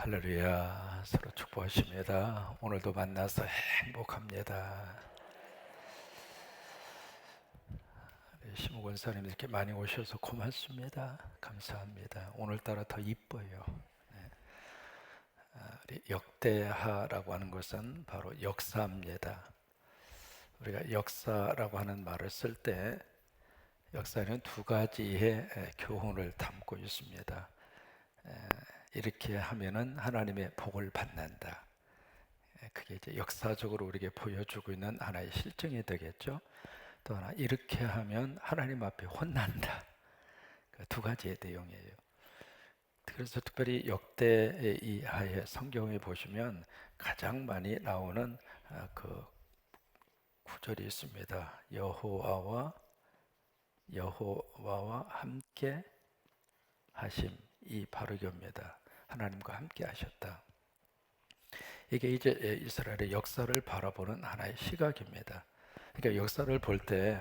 할렐루야, 서로 축복하십니다. 오늘도 만나서 행복합니다. 심우 권사님 이렇게 많이 오셔서 고맙습니다. 감사합니다. 오늘따라 더 이뻐요. 우리 역대하라고 하는 것은 바로 역사입니다. 우리가 역사라고 하는 말을 쓸 때 역사는 두 가지의 교훈을 담고 있습니다. 이렇게 하면은 하나님의 복을 받는다. 그게 이제 역사적으로 우리에게 보여주고 있는 하나의 실정이 되겠죠. 또 하나, 이렇게 하면 하나님 앞에 혼난다. 그 두 가지의 내용이에요. 그래서 특별히 역대하의 성경에 보시면 가장 많이 나오는 그 구절이 있습니다. 여호와와 함께 하심, 이 바로 이겁니다. 하나님과 함께 하셨다. 이게 이제 이스라엘의 역사를 바라보는 하나의 시각입니다. 그러니까 역사를 볼 때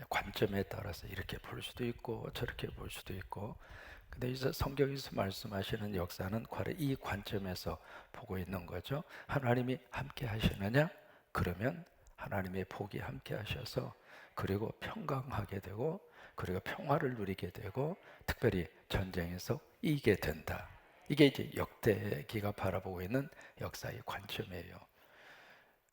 관점에 따라서 이렇게 볼 수도 있고 저렇게 볼 수도 있고, 근데 이제 성경에서 말씀하시는 역사는 바로 이 관점에서 보고 있는 거죠. 하나님이 함께 하시느냐? 그러면 하나님의 복이 함께 하셔서 그리고 평강하게 되고 그리고 평화를 누리게 되고 특별히 전쟁에서 이기게 된다. 이게 이제 역대기가 바라보고 있는 역사의 관점이에요.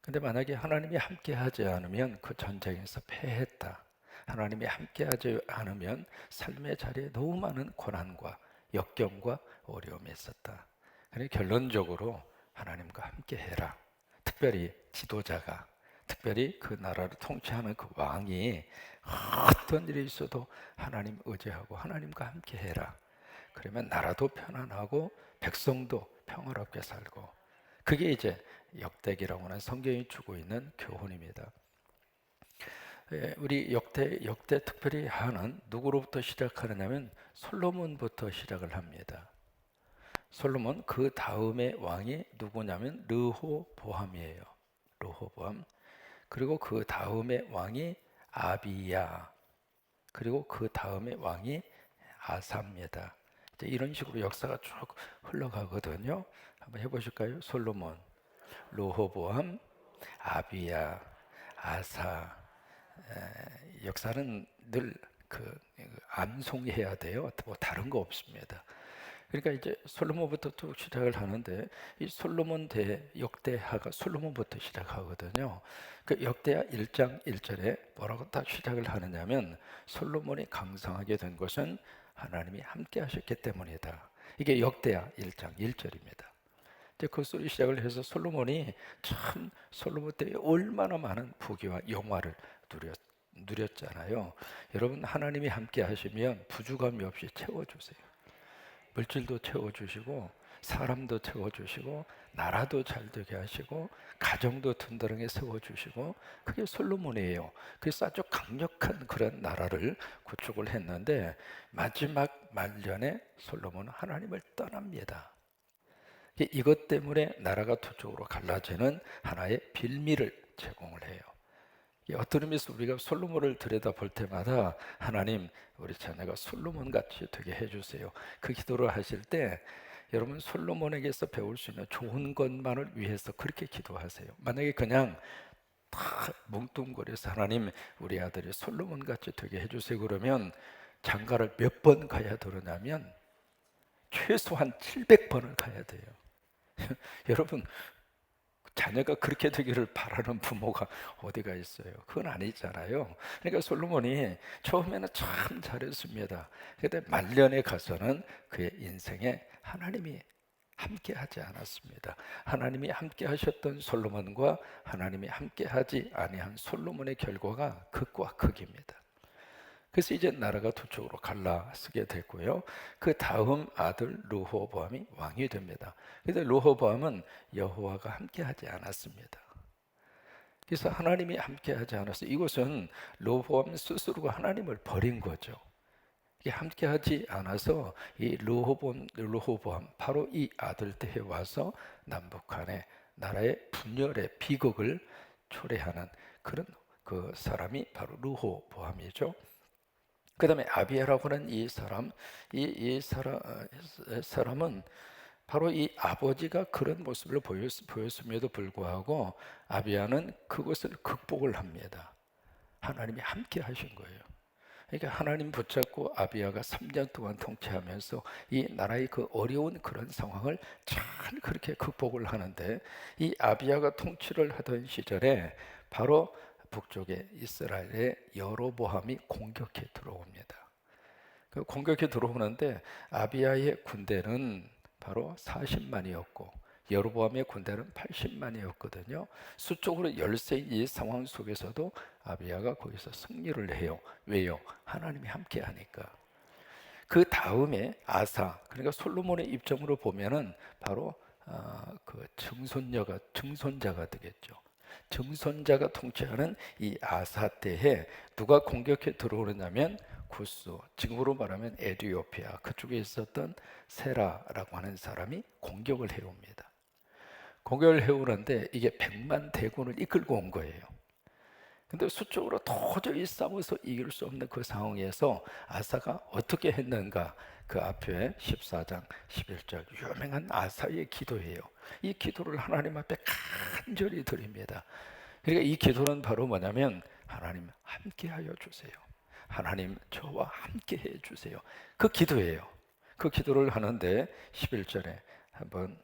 근데 만약에 하나님이 함께 하지 않으면 그 전쟁에서 패했다. 하나님이 함께 하지 않으면 삶의 자리에 너무 많은 고난과 역경과 어려움이 있었다. 그러니까 결론적으로 하나님과 함께 해라. 특별히 지도자가, 특별히 그 나라를 통치하는 그 왕이 어떤 일이 있어도 하나님 의지하고 하나님과 함께 해라. 그러면 나라도 편안하고 백성도 평화롭게 살고, 그게 이제 역대기라고 하는 성경이 주고 있는 교훈입니다. 우리 역대 특별히 하는 누구로부터 시작하느냐면 솔로몬부터 시작을 합니다. 솔로몬 그 다음에 왕이 누구냐면 르호보암이에요. 르호보암. 그리고 그 다음에 왕이 아비야. 그리고 그 다음에 왕이 아사입니다. 이런 식으로 역사가 쭉 흘러가거든요. 한번 해보실까요? 솔로몬, 르호보암, 아비야, 아사. 역사는 늘 암송해야 돼요. 뭐 다른 거 없습니다. 그러니까 이제 솔로몬부터 쭉 시작을 하는데 이 솔로몬 역대하가 솔로몬부터 시작하거든요. 그 역대하 1장 1절에 뭐라고 딱 시작을 하느냐면 솔로몬이 강성하게 된 것은 하나님이 함께 하셨기 때문이다. 이게 역대하 1장 1절입니다. 그 소리 시작을 해서 솔로몬이 참 솔로몬 때 얼마나 많은 부귀와 영화를 누렸잖아요. 여러분, 하나님이 함께 하시면 부족함이 없이 채워주세요. 물질도 채워주시고 사람도 채워주시고 나라도 잘 되게 하시고 가정도 든든하게 세워주시고, 그게 솔로몬이에요. 그래서 아주 강력한 그런 나라를 구축을 했는데 마지막 말년에 솔로몬은 하나님을 떠납니다. 이것 때문에 나라가 두 쪽으로 갈라지는 하나의 빌미를 제공을 해요. 어떤 의미에서 우리가 솔로몬을 들여다볼 때마다 하나님, 우리 자녀가 솔로몬같이 되게 해주세요. 그 기도를 하실 때 여러분, 솔로몬에게서 배울 수 있는 좋은 것만을 위해서 그렇게 기도하세요. 만약에 그냥 다 뭉뚱그려서 하나님, 우리 아들이 솔로몬같이 되게 해주세요 그러면 장가를 몇 번 가야 되느냐면 최소한 700번을 가야 돼요. 여러분, 자녀가 그렇게 되기를 바라는 부모가 어디가 있어요? 그건 아니잖아요. 그러니까 솔로몬이 처음에는 참 잘했습니다. 그런데 말년에 가서는 그의 인생에 하나님이 함께 하지 않았습니다. 하나님이 함께 하셨던 솔로몬과 하나님이 함께 하지 아니한 솔로몬의 결과가 극과 극입니다. 그래서 이제 나라가 두 쪽으로 갈라서게 됐고요. 그 다음 아들 르호보암이 왕이 됩니다. 그런데 르호보암은 여호와가 함께하지 않았습니다. 그래서 하나님이 함께하지 않아서 이곳은 르호보암 스스로가 하나님을 버린 거죠. 이게 함께하지 않아서 이 르호보암 바로 이 아들 때에 와서 남북한의 나라의 분열의 비극을 초래하는 그런 그 사람이 바로 르호보암이죠. 그 다음에 아비야라고 하는 이 사람은 바로 이 아버지가 그런 모습을 보였음에도 불구하고 아비야는 그것을 극복을 합니다. 하나님이 함께 하신 거예요. 그러니까 하나님 붙잡고 아비야가 3년 동안 통치하면서 이 나라의 그 어려운 그런 상황을 잘 그렇게 극복을 하는데, 이 아비야가 통치를 하던 시절에 바로 북쪽에 이스라엘의 여로보암이 공격해 들어옵니다. 그 공격해 들어오는데 아비야의 군대는 바로 40만이었고 여로보암의 군대는 80만이었거든요. 수적으로 열세인 이 상황 속에서도 아비야가 거기서 승리를 해요. 왜요? 하나님이 함께 하니까. 그 다음에 아사, 그러니까 솔로몬의 입장으로 보면은 바로 그 증손자가 되겠죠. 증손자가 통치하는 이 아사 때에 누가 공격해 들어오느냐면 구스, 지금으로 말하면 에티오피아 그쪽에 있었던 세라라고 하는 사람이 공격을 해옵니다. 공격을 해오는데 이게 100만 대군을 이끌고 온 거예요. 근데 수적으로 도저히 싸워서 이길 수 없는 그 상황에서 아사가 어떻게 했는가? 그 앞에 14장 11절 유명한 아사의 기도예요. 이 기도를 하나님 앞에 간절히 드립니다. 그러니까 이 기도는 바로 뭐냐면 하나님 함께하여 주세요. 하나님 저와 함께 해 주세요. 그 기도예요. 그 기도를 하는데 11절에 한번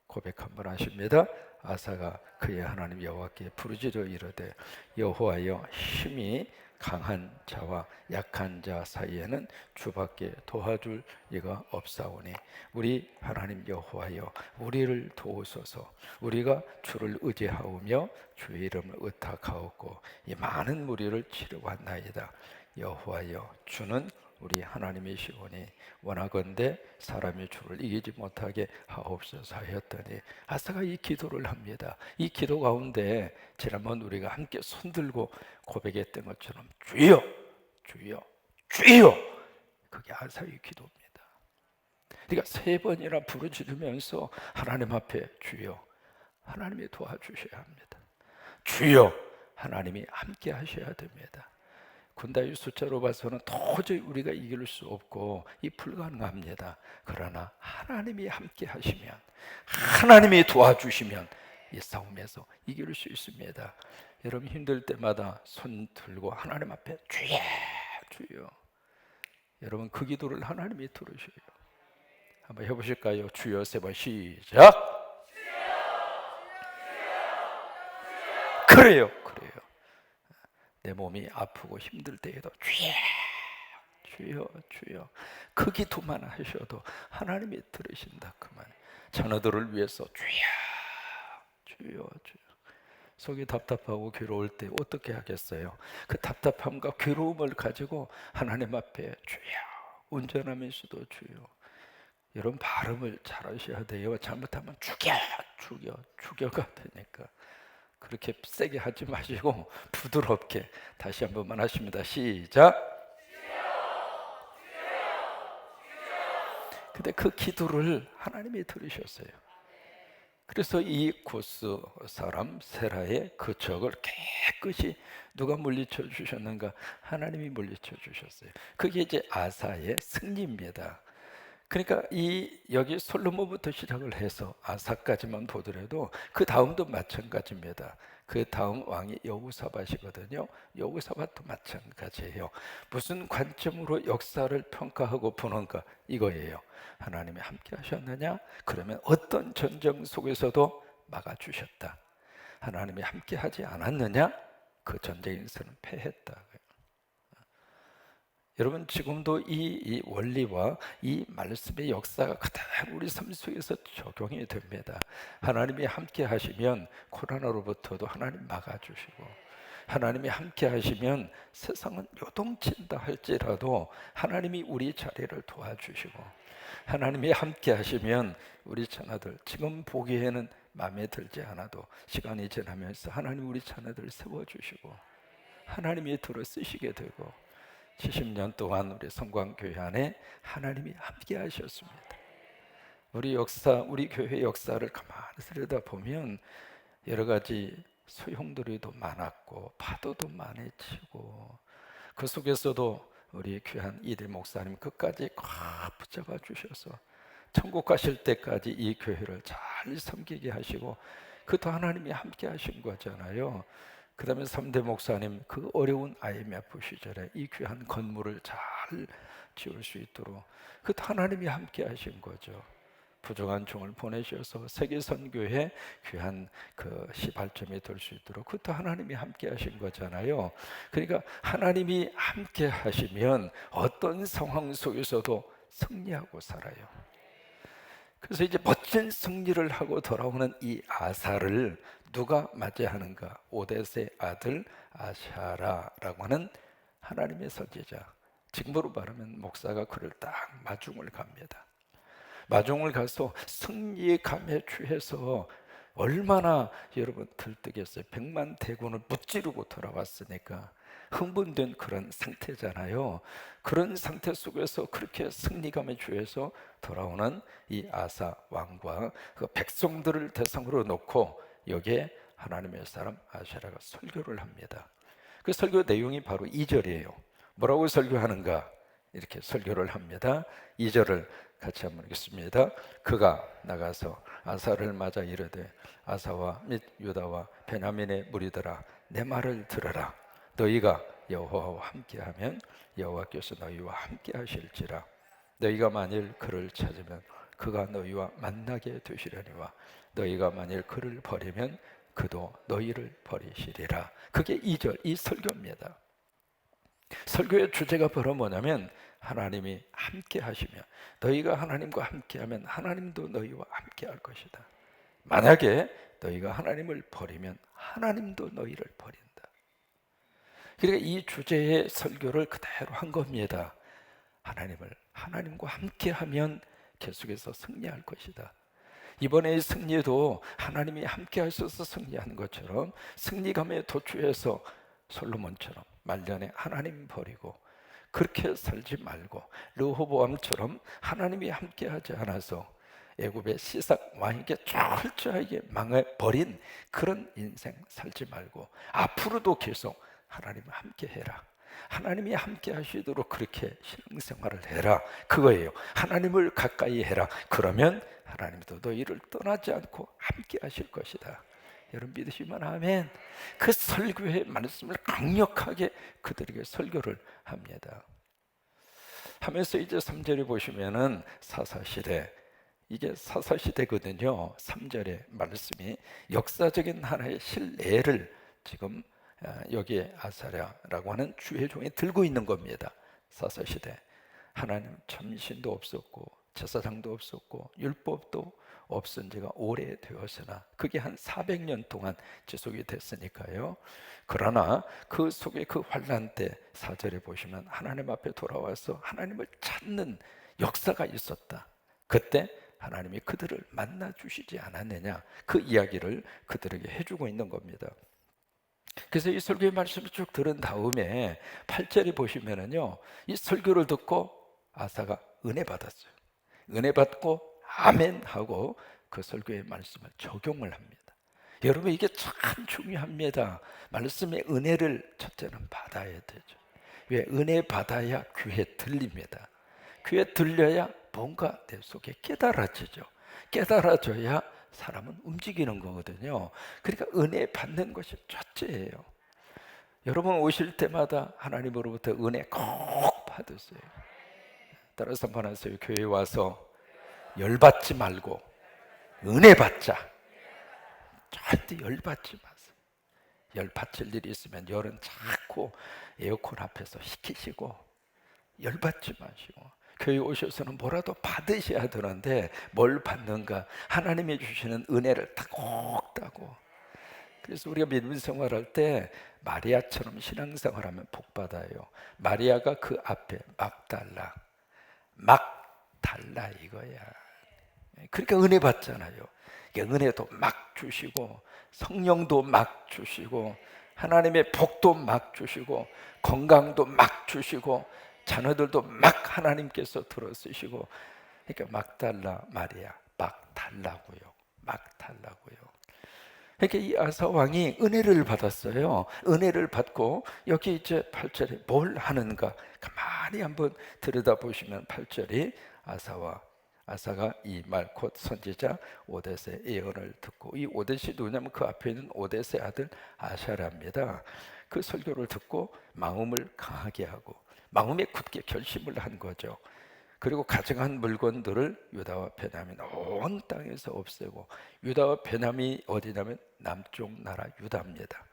고백 한번 하십니다. 아사가 그의 하나님 여호와께 부르짖어 이르되 여호와여 힘이 강한 자와 약한 자 사이에는 주밖에 도와줄 이가 없사오니 우리 하나님 여호와여 우리를 도우소서. 우리가 주를 의지하오며 주의 이름을 의탁하옵고 이 많은 무리를 치료하나이다. 여호와여 주는 우리 하나님이시오니 원하건대 사람이 주를 이기지 못하게 하옵소서 하였더니 아사가 이 기도를 합니다. 이 기도 가운데 지난번 우리가 함께 손들고 고백했던 것처럼 주여 주여 주여, 그게 아사의 기도입니다. 그러니까 3번이나 부르짖으면서 하나님 앞에 주여, 하나님이 도와주셔야 합니다. 주여, 하나님이 함께 하셔야 됩니다. 군대의 숫자로 봐서는 도저히 우리가 이길 수 없고 이 불가능합니다. 그러나 하나님이 함께 하시면, 하나님이 도와주시면 이 싸움에서 이길 수 있습니다. 여러분 힘들 때마다 손 들고 하나님 앞에 주여 주여, 여러분 그 기도를 하나님이 들으셔요. 한번 해보실까요? 주여 3번 시작. 그래요. 내 몸이 아프고 힘들 때에도 주여 주여 주여, 그 기도만 하셔도 하나님이 들으신다 그 말. 자녀들을 위해서 주여 주여 주여. 속이 답답하고 괴로울 때 어떻게 하겠어요? 그 답답함과 괴로움을 가지고 하나님 앞에 주여, 운전하면서도 주여. 여러분 발음을 잘 하셔야 돼요. 잘못하면 죽여가 되니까. 그렇게 세게 하지 마시고 부드럽게 다시 한 번만 하십니다. 시작. 근데 그 기도를 하나님이 들으셨어요. 그래서 이 구스 사람 세라의 그 적을 깨끗이 누가 물리쳐 주셨는가? 하나님이 물리쳐 주셨어요. 그게 이제 아사의 승리입니다. 그러니까 여기 솔로몬부터 시작을 해서 아사까지만 보더라도 그 다음도 마찬가지입니다. 그 다음 왕이 여호사밧이거든요. 여호사밧도 마찬가지예요. 무슨 관점으로 역사를 평가하고 보는가? 이거예요. 하나님이 함께 하셨느냐? 그러면 어떤 전쟁 속에서도 막아주셨다. 하나님이 함께 하지 않았느냐? 그 전쟁에서는 패했다. 여러분 지금도 이 원리와 이 말씀의 역사가 그대로 우리 삶 속에서 적용이 됩니다. 하나님이 함께 하시면 코로나로부터도 하나님 막아주시고, 하나님이 함께 하시면 세상은 요동친다 할지라도 하나님이 우리 자리를 도와주시고, 하나님이 함께 하시면 우리 자녀들 지금 보기에는 마음에 들지 않아도 시간이 지나면서 하나님 우리 자녀들을 세워주시고 하나님이 들어 쓰시게 되고, 70년 동안 우리 성광교회 안에 하나님이 함께 하셨습니다. 우리 교회 역사를 가만히 들여다보면 여러 가지 소용돌이도 많았고 파도도 많이 치고, 그 속에서도 우리 귀한 이대 목사님 끝까지 꽉 붙잡아 주셔서 천국 가실 때까지 이 교회를 잘 섬기게 하시고 그것도 하나님이 함께 하신 거잖아요. 그 다음에 3대 목사님 그 어려운 IMF 시절에 이 귀한 건물을 잘 지을 수 있도록 그것도 하나님이 함께 하신 거죠. 부정한 종을 보내셔서 세계선교회 귀한 그 시발점이 될 수 있도록 그것도 하나님이 함께 하신 거잖아요. 그러니까 하나님이 함께 하시면 어떤 상황 속에서도 승리하고 살아요. 그래서 이제 멋진 승리를 하고 돌아오는 이 아사를 누가 맞이하는가? 오뎃의 아들 아샤라라고 하는 하나님의 선지자. 지금으로 말하면 목사가 그를 딱 마중을 갑니다. 마중을 가서 승리의 감에 취해서 얼마나 여러분 들뜨겠어요. 100만 대군을 무찌르고 돌아왔으니까 흥분된 그런 상태잖아요. 그런 상태 속에서 그렇게 승리감에 취해서 돌아오는 이 아사 왕과 그 백성들을 대상으로 놓고 여기에 하나님의 사람 아샤라가 설교를 합니다. 그 설교 내용이 바로 2절이에요. 뭐라고 설교하는가? 이렇게 설교를 합니다. 2절을 같이 한번 읽겠습니다. 그가 나가서 아사를 맞아 이르되 아사와 및 유다와 베냐민의 무리들아 내 말을 들으라. 너희가 여호와와 함께하면 여호와께서 너희와 함께하실지라. 너희가 만일 그를 찾으면 그가 너희와 만나게 되시려니와 너희가 만일 그를 버리면 그도 너희를 버리시리라. 그게 2절 이 설교입니다. 설교의 주제가 바로 뭐냐면 하나님이 함께 하시며 너희가 하나님과 함께하면 하나님도 너희와 함께 할 것이다. 만약에 너희가 하나님을 버리면 하나님도 너희를 버린다. 그러니까 이 주제의 설교를 그대로 한 겁니다. 하나님과 함께하면 계속해서 승리할 것이다. 이번의 승리도 하나님이 함께 하셔서 승리하는 것처럼 승리감에 도취해서 솔로몬처럼 말년에 하나님 버리고 그렇게 살지 말고 르호보암처럼 하나님이 함께 하지 않아서 애굽의 시삭 왕에게 철저하게 망해버린 그런 인생 살지 말고 앞으로도 계속 하나님과 함께 해라. 하나님이 함께 하시도록 그렇게 신앙생활을 해라. 그거예요. 하나님을 가까이 해라. 그러면 하나님도 너희를 떠나지 않고 함께 하실 것이다. 여러분 믿으시면 아멘. 그 설교의 말씀을 강력하게 그들에게 설교를 합니다. 하면서 이제 3절에 보시면은 사사시대, 이게 사사시대거든요. 3절의 말씀이 역사적인 하나의 실례를 지금 여기에 아사랴라고 하는 주의 종이 들고 있는 겁니다. 사사시대 하나님 참신도 없었고 제사장도 없었고 율법도 없은 지가 오래되었으나 그게 한 400년 동안 지속이 됐으니까요. 그러나 그 속에 그 환난 때 4절에 보시면 하나님 앞에 돌아와서 하나님을 찾는 역사가 있었다. 그때 하나님이 그들을 만나 주시지 않았느냐, 그 이야기를 그들에게 해주고 있는 겁니다. 그래서 이 설교의 말씀을 쭉 들은 다음에 8절에 보시면은요, 이 설교를 듣고 아사가 은혜 받았어요. 은혜 받고 아멘 하고 그 설교의 말씀을 적용을 합니다. 여러분 이게 참 중요합니다. 말씀의 은혜를 첫째는 받아야 되죠. 왜? 은혜 받아야 귀에 들립니다. 귀에 들려야 뭔가 내 속에 깨달아지죠. 깨달아져야 사람은 움직이는 거거든요. 그러니까 은혜 받는 것이 첫째예요. 여러분 오실 때마다 하나님으로부터 은혜 꼭 받으세요. 따라서 한번 하세요. 교회에 와서 열받지 말고 은혜 받자. 절대 열받지 마세요. 열받칠 일이 있으면 열은 자꾸 에어컨 앞에서 식히시고 열받지 마시고 교회 오셔서는 뭐라도 받으셔야 되는데 뭘 받는가? 하나님이 주시는 은혜를 꼭 따고. 그래서 우리가 믿음 생활할 때 마리아처럼 신앙생활하면 복 받아요. 마리아가 그 앞에 막 달라 이거야. 그러니까 은혜 받잖아요. 은혜도 막 주시고 성령도 막 주시고 하나님의 복도 막 주시고 건강도 막 주시고 자녀들도 막 하나님께서 들어쓰시고, 그러니까 막 달라 마리아, 막 달라고요. 막 달라고요. 그러니까 이 아사 왕이 은혜를 받았어요. 은혜를 받고 여기 이제 8절에 뭘 하는가 가만히 한번 들여다보시면 8절이 아사가 이 말 곧 선지자 오뎃의 예언을 듣고, 이 오뎃이 누구냐면 그 앞에 있는 오뎃의 아들 아샤랍니다. 그 설교를 듣고 마음을 강하게 하고 마음에 굳게 결심을 한 거죠. 그리고 가져간 물건들을 유다와 베냐민 온 땅에서 없애고, 유다와 베냐민이 어디냐면 남쪽 나라 유다입니다.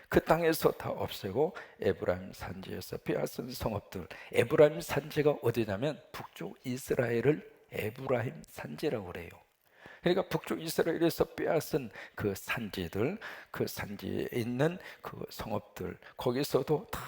그 땅에서 다 없애고 에브라임 산지에서 빼앗은 성읍들, 에브라임 산지가 어디냐면 북쪽 이스라엘을 에브라임 산지라고 그래요. 그러니까 북쪽 이스라엘에서 빼앗은 그 산지들, 그 산지에 있는 그 성읍들, 거기서도 다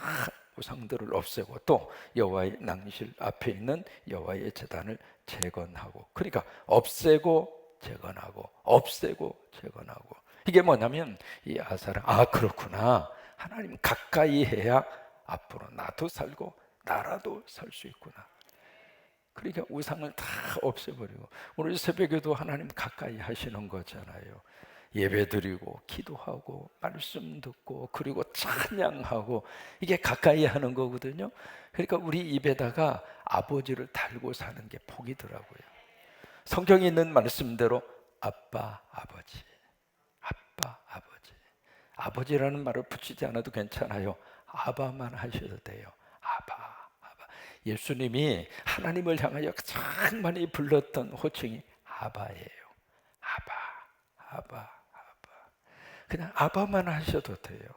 우상들을 없애고, 또 여호와의 낭실 앞에 있는 여호와의 제단을 재건하고, 그러니까 없애고 재건하고 없애고 재건하고. 이게 뭐냐면 이 아사라, 아 그렇구나, 하나님 가까이 해야 앞으로 나도 살고 나라도 살 수 있구나. 그러니까 우상을 다 없애버리고, 오늘 새벽에도 하나님 가까이 하시는 거잖아요. 예배드리고 기도하고 말씀 듣고 그리고 찬양하고, 이게 가까이 하는 거거든요. 그러니까 우리 입에다가 아버지를 달고 사는 게 복이더라고요. 성경에 있는 말씀대로 아빠 아버지, 아빠 아버지, 아버지라는 말을 붙이지 않아도 괜찮아요. 아바만 하셔도 돼요. 아바 아바. 예수님이 하나님을 향하여 가장 많이 불렀던 호칭이 아바예요. 아바 아바. 그냥 아바만 하셔도 돼요.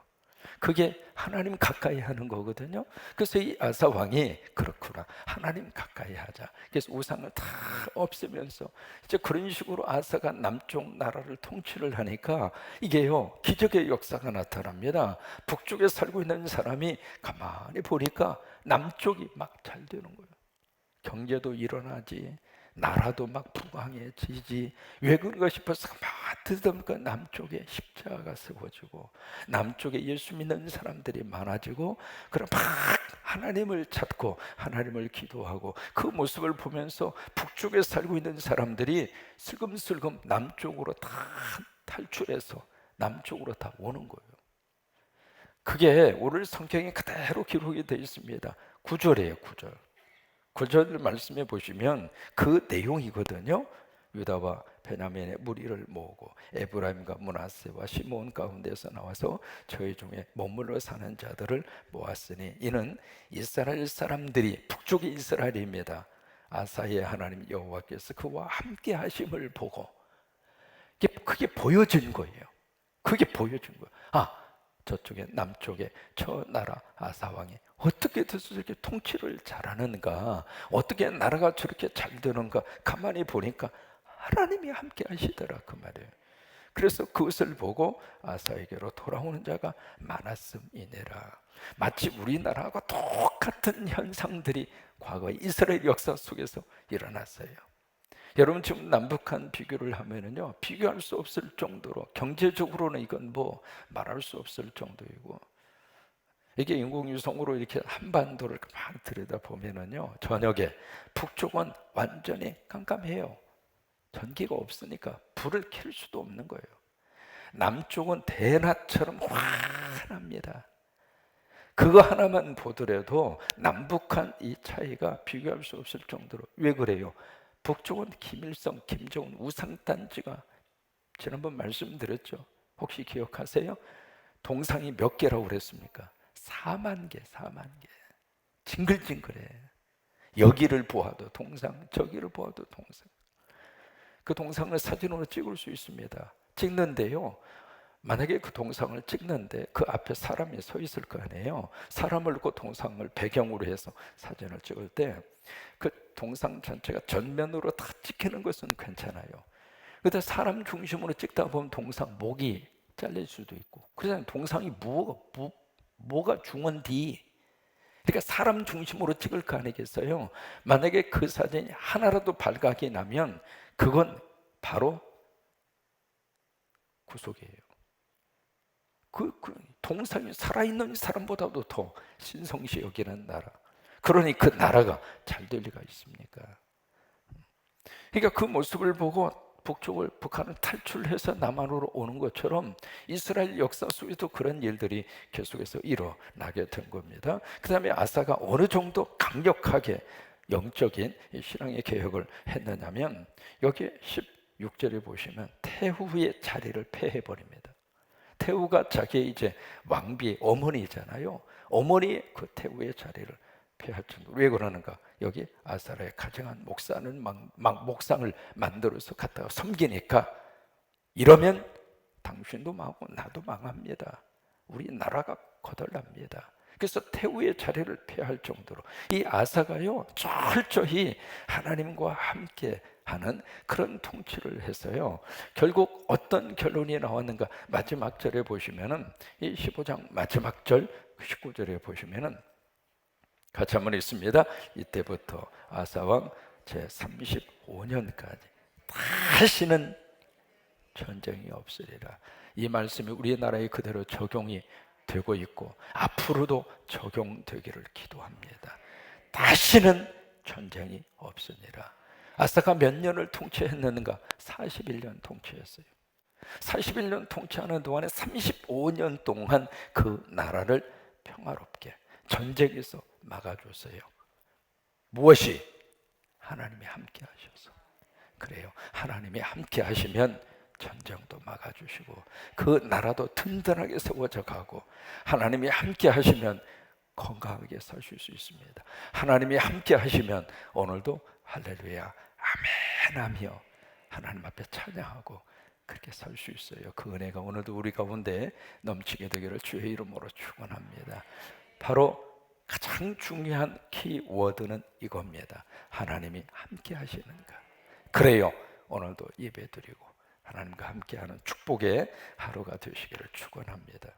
그게 하나님 가까이 하는 거거든요. 그래서 이 아사 왕이 그렇구나, 하나님 가까이 하자. 그래서 우상을 다 없애면서 이제 그런 식으로 아사가 남쪽 나라를 통치를 하니까 이게요, 기적의 역사가 나타납니다. 북쪽에 살고 있는 사람이 가만히 보니까 남쪽이 막 잘 되는 거예요. 경제도 일어나지, 나라도 막 부강해지지. 왜 그런가 싶어서 막 듣다보니까 남쪽에 십자가가 세워지고 남쪽에 예수 믿는 사람들이 많아지고, 그럼 막 하나님을 찾고 하나님을 기도하고, 그 모습을 보면서 북쪽에 살고 있는 사람들이 슬금슬금 남쪽으로 다 탈출해서 남쪽으로 다 오는 거예요. 그게 오늘 성경에 그대로 기록이 되어 있습니다. 9절이에요 9절. 9절 말씀해 보시면 그 내용이거든요. 유다와 베냐민의 무리를 모으고 에브라임과 므낫세와 시므온 가운데서 나와서 저희 중에 머물러 사는 자들을 모았으니 이는 이스라엘 사람들이, 북쪽이 이스라엘입니다, 아사의 하나님 여호와께서 그와 함께 하심을 보고, 그게 보여진 거예요. 그게 보여진 거예요. 아, 저쪽에 남쪽에 저 나라 아사 왕이 어떻게 저렇게 통치를 잘하는가, 어떻게 나라가 저렇게 잘 되는가, 가만히 보니까 하나님이 함께 하시더라 그 말이에요. 그래서 그것을 보고 아사에게로 돌아오는 자가 많았음이니라. 마치 우리나라하고 똑같은 현상들이 과거 이스라엘 역사 속에서 일어났어요. 여러분 지금 남북한 비교를 하면은요, 비교할 수 없을 정도로, 경제적으로는 이건 뭐 말할 수 없을 정도이고, 이게 인공위성으로 이렇게 한반도를 막 들여다보면은요, 저녁에 북쪽은 완전히 깜깜해요. 전기가 없으니까 불을 켤 수도 없는 거예요. 남쪽은 대낮처럼 환합니다. 그거 하나만 보더라도 남북한 이 차이가 비교할 수 없을 정도로. 왜 그래요? 북쪽은 김일성, 김정은 우상단지가, 지난번 말씀드렸죠. 혹시 기억하세요? 동상이 몇 개라고 그랬습니까? 4만 개, 4만 개. 징글징글해. 여기를 보아도 동상, 저기를 보아도 동상. 그 동상을 사진으로 찍을 수 있습니다. 찍는데요, 만약에 그 동상을 찍는데 그 앞에 사람이 서 있을 거 아니에요. 사람을 그 동상을 배경으로 해서 사진을 찍을 때 그 동상 전체가 전면으로 다 찍히는 것은 괜찮아요. 근데 사람 중심으로 찍다 보면 동상 목이 잘릴 수도 있고, 그래서 동상이 뭐가 중원디, 그러니까 사람 중심으로 찍을 거 아니겠어요. 만약에 그 사진이 하나라도 발각이 나면 그건 바로 구속이에요. 그 동상이 살아있는 사람보다도 더 신성시 여기는 나라, 그러니 그 나라가 잘 될 리가 있습니까? 그러니까 그 모습을 보고 북쪽을, 북한을 탈출해서 남한으로 오는 것처럼 이스라엘 역사 속에도 그런 일들이 계속해서 일어나게 된 겁니다. 그 다음에 아사가 어느 정도 강력하게 영적인 이 신앙의 개혁을 했느냐면 여기 16절에 보시면 태후의 자리를 폐해버립니다. 태후가 자기의 이제 왕비의 어머니잖아요. 어머니 그 태후의 자리를 폐할 정도로. 왜 그러는가? 여기 아사랴의 가증한 목사는 목상을 만들어서 갖다가 섬기니까, 이러면 당신도 망하고 나도 망합니다. 우리 나라가 거덜납니다. 그래서 태후의 자리를 폐할 정도로 이 아사가요 철저히 하나님과 함께 하는 그런 통치를 해서요, 결국 어떤 결론이 나왔는가? 마지막 절에 보시면은 이 15장 마지막 절 19절에 보시면은 같이 한번 읽습니다. 이때부터 아사왕 제 35년까지 다시는 전쟁이 없으리라. 이 말씀이 우리나라에 그대로 적용이 되고 있고 앞으로도 적용되기를 기도합니다. 다시는 전쟁이 없으니라. 아사가 몇 년을 통치했는가? 41년 통치했어요. 41년 통치하는 동안에 35년 동안 그 나라를 평화롭게 전쟁에서 막아줬어요. 무엇이? 하나님이 함께 하셔서. 그래요. 하나님이 함께 하시면 전쟁도 막아주시고 그 나라도 든든하게 세워져 가고, 하나님이 함께 하시면 건강하게 사실 수 있습니다. 하나님이 함께 하시면 오늘도 할렐루야 아멘 하며 하나님 앞에 찬양하고 그렇게 살 수 있어요. 그 은혜가 오늘도 우리 가운데 넘치게 되기를 주의 이름으로 축원합니다. 바로 가장 중요한 키워드는 이겁니다. 하나님이 함께 하시는가. 그래요. 오늘도 예배드리고 하나님과 함께하는 축복의 하루가 되시기를 축원합니다.